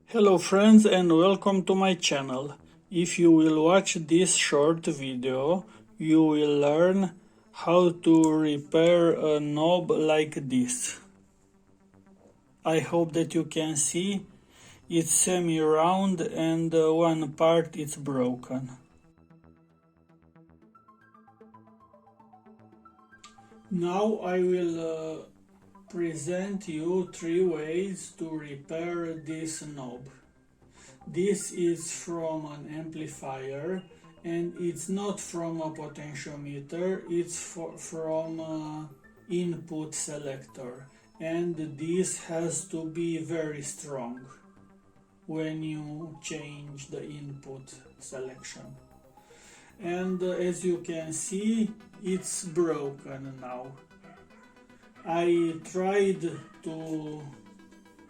Hello friends and welcome to my channel. If you will watch this short video, you will learn how to repair a knob like this. I hope that you can see it's semi-round and one part is broken. Now I will present you 3 ways to repair this knob. This is from an amplifier and it's not from a potentiometer, it's from an input selector, and this has to be very strong when you change the input selection. And as you can see, it's broken now. I tried to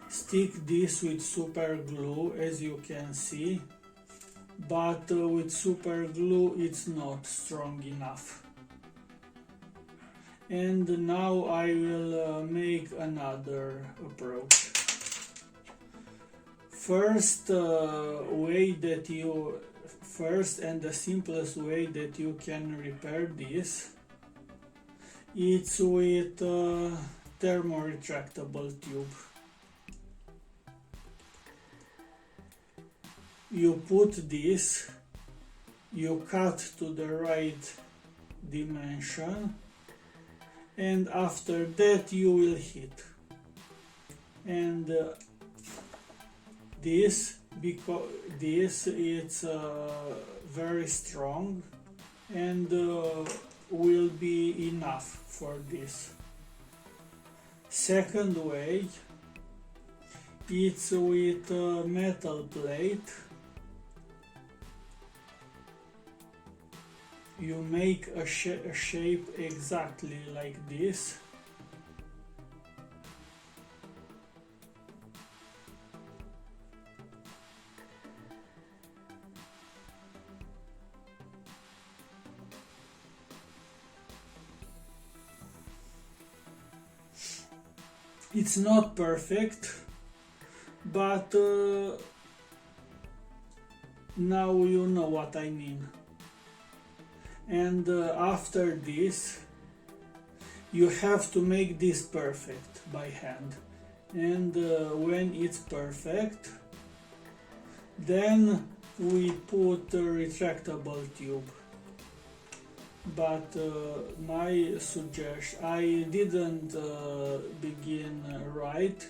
stick this with super glue, as you can see, but with super glue it's not strong enough. And now I will make another approach. First and the simplest way that you can repair this, it's with a thermoretractable tube. You put this, you cut to the right dimension, and after that you will hit. And this is very strong and will be enough for this. Second way, it's with a metal plate. You make a shape exactly like this. It's not perfect, but now you know what I mean. And after this, you have to make this perfect by hand. And when it's perfect, then we put a retractable tube. But my suggestion, I didn't begin right,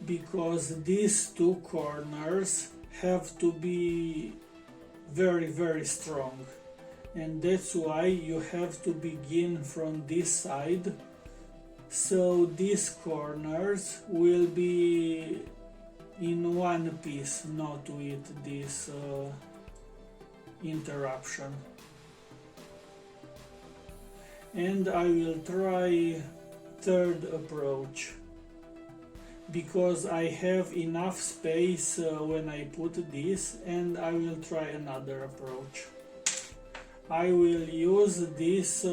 because these two corners have to be very strong, and that's why you have to begin from this side, so these corners will be in one piece, not with this interruption. And I will try third approach, because I have enough space when I put this, and I will try another approach. I will use this,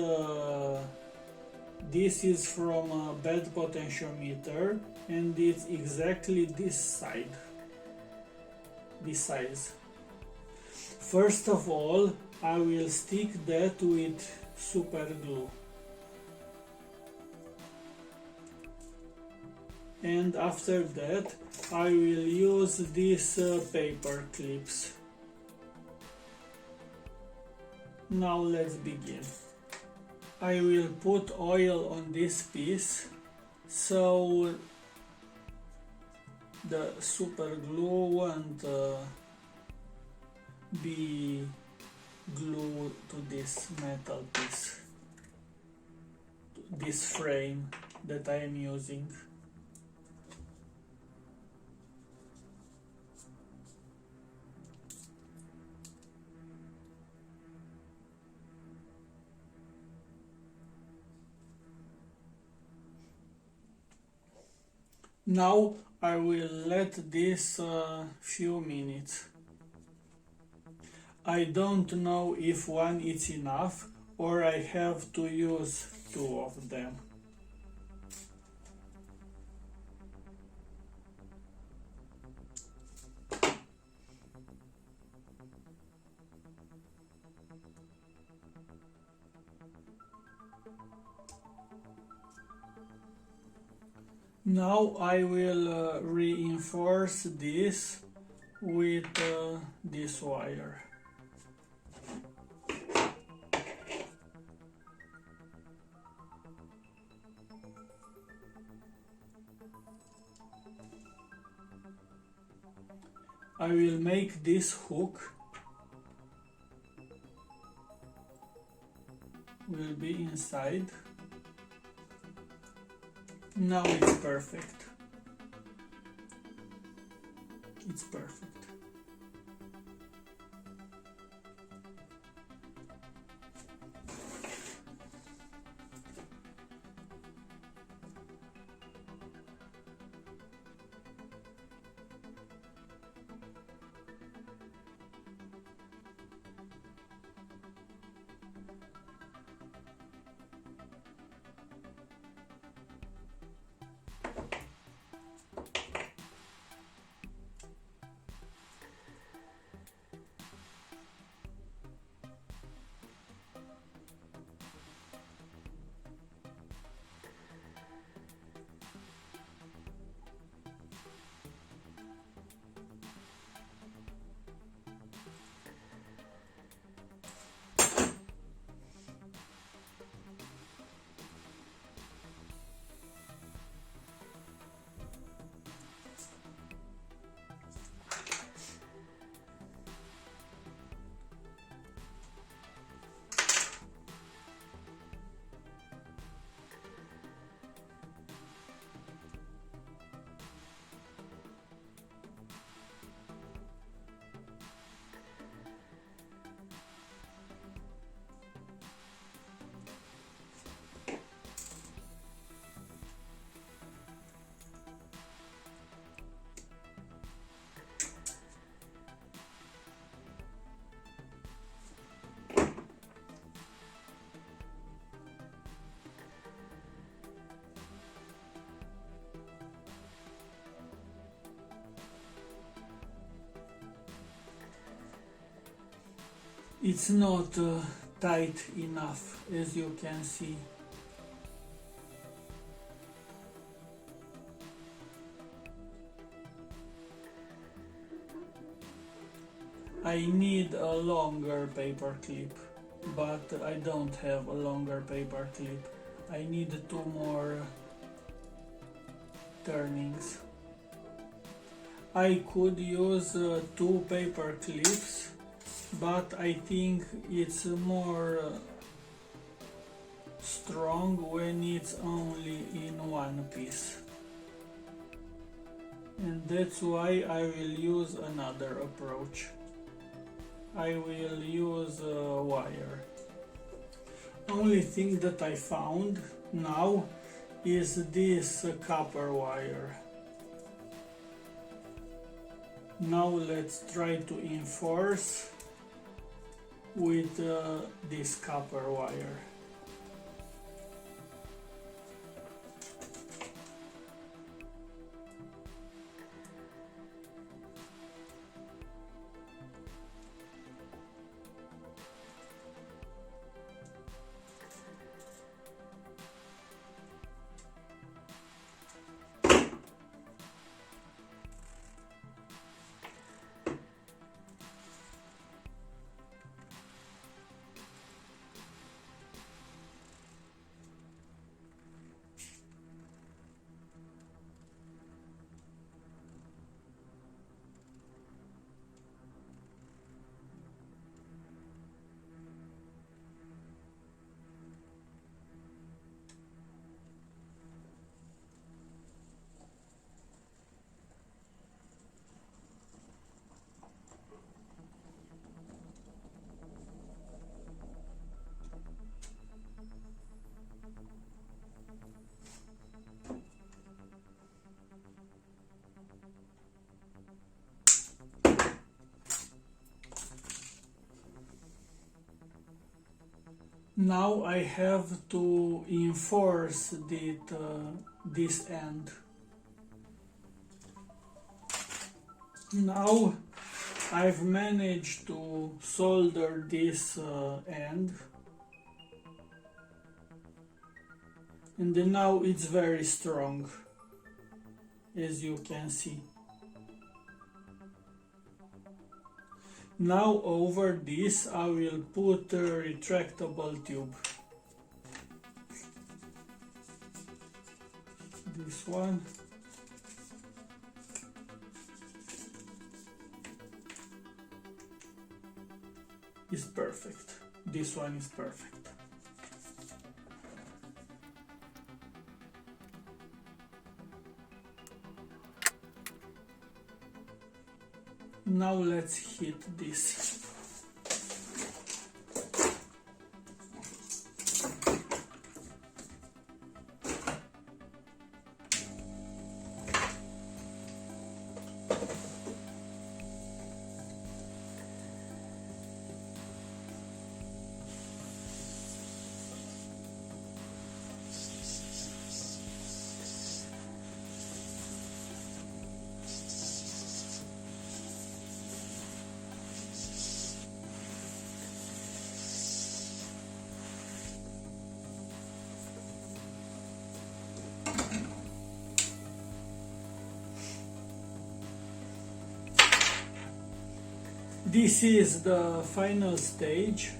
this is from a bed potentiometer, and it's exactly this size. First of all, I will stick that with super glue, and after that I will use these paper clips. Now let's begin. I will put oil on this piece so the super glue won't be glued to this metal piece, this frame that I am using. Now I will let this few minutes. I don't know if one is enough or I have to use 2 of them. Now I will reinforce this with this wire. I will make this hook will be inside. Now it's perfect. It's perfect. It's not tight enough, as you can see. I need a longer paper clip, but I don't have a longer paper clip. I need 2 more turnings. I could use 2 paper clips, but I think it's more strong when it's only in one piece. And that's why I will use another approach. I will use a wire. Only thing that I found now is this copper wire. Now let's try to enforce with this copper wire. Now I have to enforce this end. Now I've managed to solder this end, and then now it's very strong. as you can see. Now over this I will put a retractable tube. This one. Is perfect. This one is perfect. Now let's hit this. This is the final stage,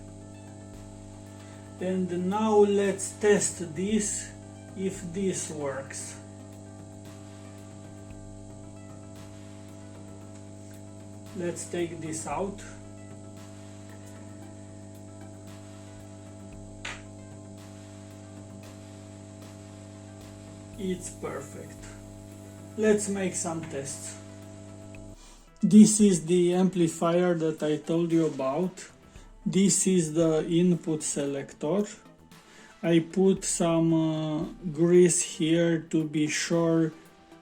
and now let's test this, if this works. Let's take this out. It's perfect. Let's make some tests. This is the amplifier that I told you about. This is the input selector. I put some grease here to be sure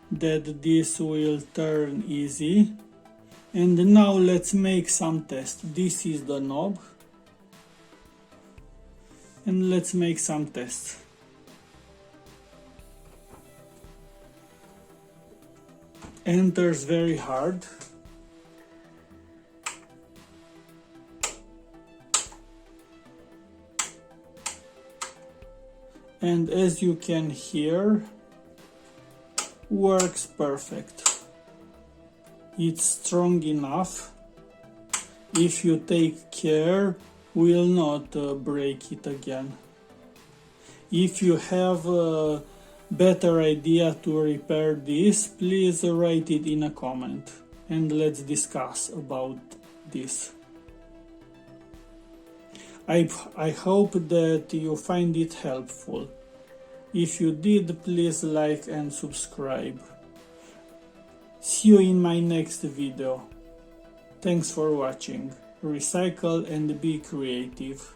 that this will turn easy. And now let's make some tests. This is the knob. And let's make some tests. Enters very hard. And as you can hear, works perfect. It's strong enough. If you take care, will not break it again. If you have a better idea to repair this, please write it in a comment and let's discuss about this. I hope that you find it helpful. If you did, please like and subscribe. See you in my next video. Thanks for watching. Recycle and be creative.